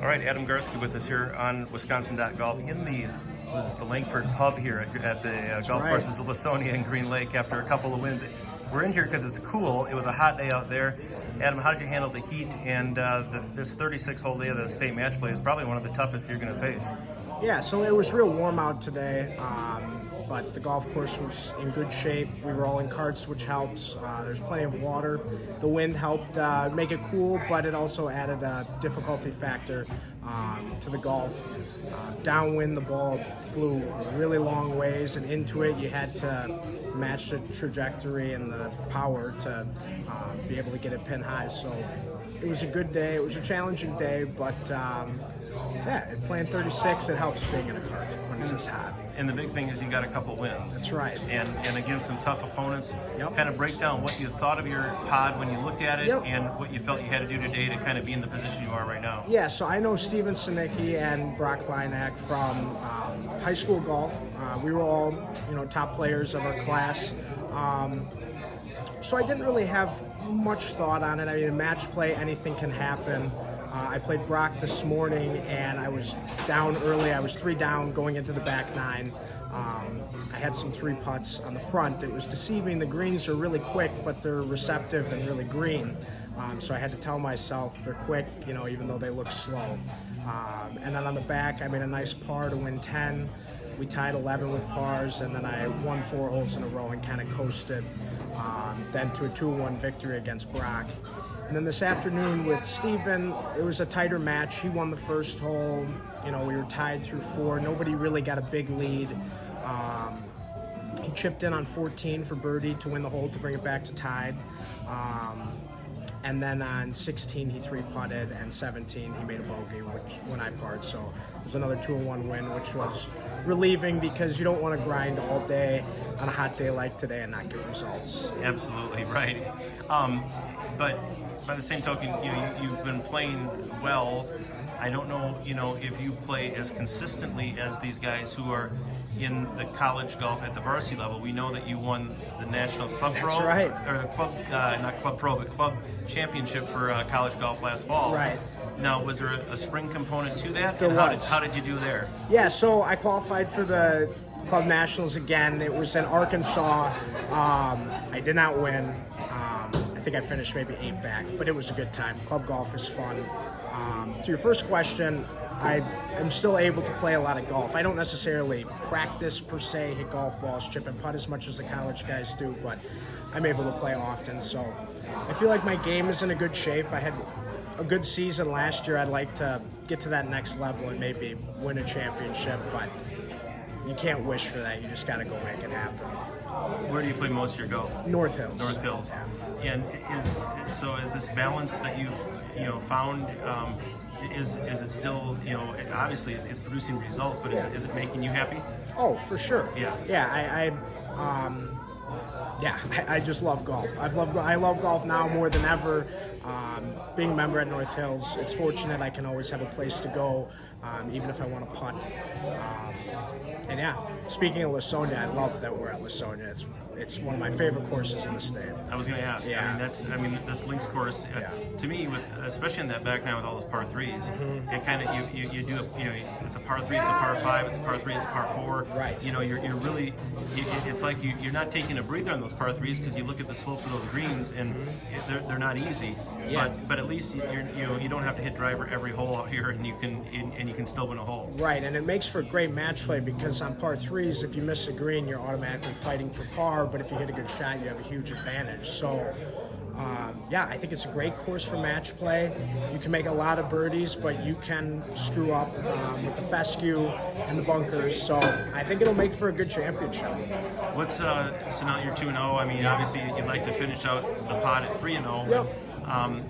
All right, Adam Garski with us here on Wisconsin.golf in the Langford pub here at the golf right. courses of Lasonia and Green Lake after a couple of wins. We're in here because it's cool. It was a hot day out there. Adam, how did you handle the heat? And this 36-hole day of the state match play is probably one of the toughest you're going to face. Yeah, so it was real warm out today, but the golf course was in good shape. We were all in carts, which helped. There's plenty of water. The wind helped make it cool, but it also added a difficulty factor to the golf. Downwind, the ball flew a really long ways, and into it you had to match the trajectory and the power to be able to get it pin high. So it was a good day. It was a challenging day, but yeah, playing 36, it helps being in a cart when it's this hot. And the big thing is you got a couple wins. That's right. And against some tough opponents. Yep. Kind of break down what you thought of your pod when you looked at it, Yep. and what you felt you had to do today to kind of be in the position you are right now. Yeah, so I know Steven Sinicki and Brock Leinak from high school golf. We were all, top players of our class. So I didn't really have much thought on it. I mean, in match play, anything can happen. I played Brock this morning, and I was down early. I was 3 down going into the back 9. I had some 3 putts on the front. It was deceiving. The greens are really quick, but they're receptive and really green. So I had to tell myself they're quick, even though they look slow. And then on the back, I made a nice par to win 10. We tied 11 with pars, and then I won 4 holes in a row and kind of coasted. Then to a 2-1 victory against Brock. And then this afternoon with Steven, it was a tighter match. He won the first hole. We were tied through 4. Nobody really got a big lead. He chipped in on 14 for birdie to win the hole to bring it back to tied. And then on 16, he 3-putted, and 17, he made a bogey, when I parred. So it was another 2-1 win, which was relieving because you don't want to grind all day on a hot day like today and not get results. Absolutely right. But by the same token, you've been playing well. I don't know, if you play as consistently as these guys who are in the college golf at the varsity level. We know that you won the National Club Pro. That's right. Or Club, not Club Pro, but Club Championship for college golf last fall. Right. Now, was there a spring component to that? There and was. How did you do there? Yeah, so I qualified for the Club Nationals again. It was in Arkansas. I did not win. I think I finished maybe 8 back, but it was a good time. Club golf is fun. To your first question, I am still able to play a lot of golf. I don't necessarily practice per se, hit golf balls, chip and putt as much as the college guys do, but I'm able to play often. So I feel like my game is in a good shape. I had a good season last year. I'd like to get to that next level and maybe win a championship, but you can't wish for that. You just got to go make it happen. Where do you play most of your golf? North Hills. North Hills. Yeah. And is this balance that you've found, is it still, obviously it's producing results, but is it making you happy? Oh, for sure. Yeah. Yeah, I just love golf. I love golf now more than ever. Being a member at North Hills, it's fortunate I can always have a place to go, even if I want to punt. And yeah, speaking of Lasonia, I love that we're at Lasonia. It's one of my favorite courses in the state. I was going to ask. Yeah. This links course, to me, especially in that back nine with all those par 3s, it kind of you do it's a par 3, it's a par 5, it's a par 3, it's a par 4. Right. You're really it's like you're not taking a breather on those par 3s because you look at the slopes of those greens and they're not easy. Yeah. But at least you don't have to hit driver every hole out here, and you can still win a hole. Right, and it makes for great match play because on par 3s, if you miss a green, you're automatically fighting for par. But if you hit a good shot, you have a huge advantage. So, I think it's a great course for match play. You can make a lot of birdies, but you can screw up with the fescue and the bunkers. So I think it'll make for a good championship. What's so now you're 2-0. I mean, obviously you'd like to finish out the pod at 3-0. Yep.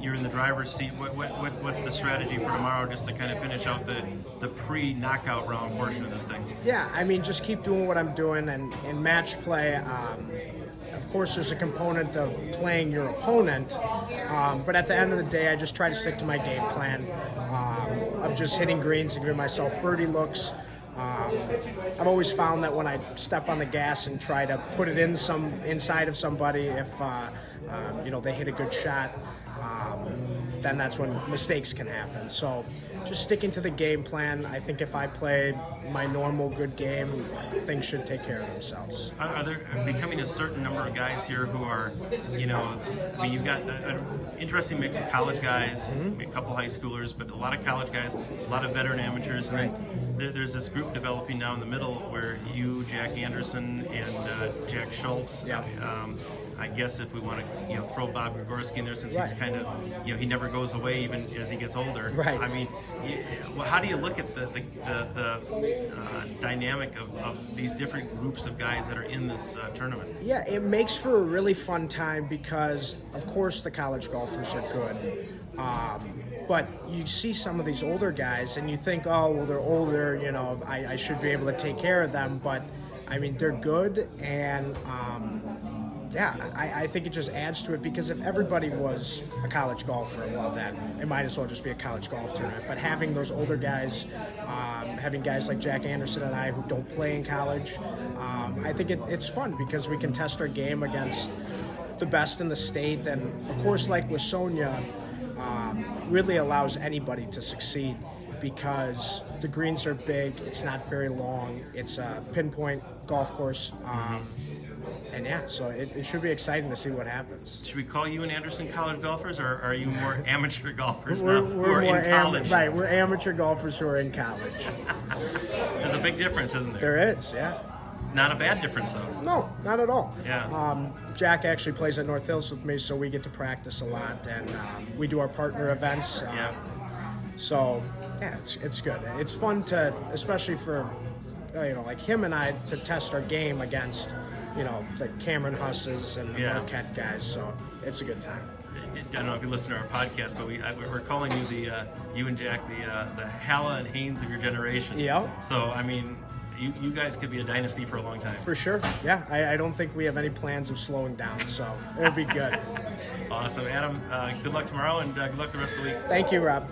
You're in the driver's seat. What's the strategy for tomorrow, just to kind of finish out the pre-knockout round portion of this thing? Yeah, I mean, just keep doing what I'm doing, and in match play, of course, there's a component of playing your opponent, but at the end of the day, I just try to stick to my game plan of just hitting greens and giving myself birdie looks. I've always found that when I step on the gas and try to put it inside of somebody, if they hit a good shot, then that's when mistakes can happen. So just sticking to the game plan. I think if I play my normal good game, things should take care of themselves. Are there becoming a certain number of guys here who are, I mean, you've got an interesting mix of college guys, a couple high schoolers, but a lot of college guys, a lot of veteran amateurs. And Right. There's this group developing now in the middle where you, Jack Anderson, and Jack Schultz. Yeah. I guess if we want to, throw Bob Garski in there, since he's Right. kind of, he never goes away even as he gets older. Right. I mean, well, how do you look at the dynamic of these different groups of guys that are in this tournament? Yeah, it makes for a really fun time because, of course, the college golfers are good. But you see some of these older guys and you think, oh, well, they're older, I should be able to take care of them. But, I mean, they're good. And, I think it just adds to it because if everybody was a college golfer, well, then it might as well just be a college golf tournament. But having those older guys, having guys like Jack Anderson and I who don't play in college, I think it's fun because we can test our game against the best in the state. And, of course, like Lasonia, really allows anybody to succeed because the greens are big, it's not very long, it's a pinpoint golf course. And yeah, so it should be exciting to see what happens. Should we call you and Anderson college golfers, or are you more amateur golfers We're now who are more in college? right, we're amateur golfers who are in college. There's a big difference, isn't there? There is, yeah. Not a bad difference, though. No, not at all. Yeah. Jack actually plays at North Hills with me, so we get to practice a lot, and we do our partner events. Yeah. So, yeah, it's good. It's fun to, especially for, like him and I, to test our game against, the Cameron Husses and the Yeah. Marquette guys. So it's a good time. I don't know if you listen to our podcast, but we're calling you you and Jack the Halla and Haynes of your generation. Yep. So I mean, you guys could be a dynasty for a long time. For sure. Yeah, I don't think we have any plans of slowing down, so it'll be good. Awesome, Adam. Good luck tomorrow, and good luck the rest of the week. Thank you, Rob.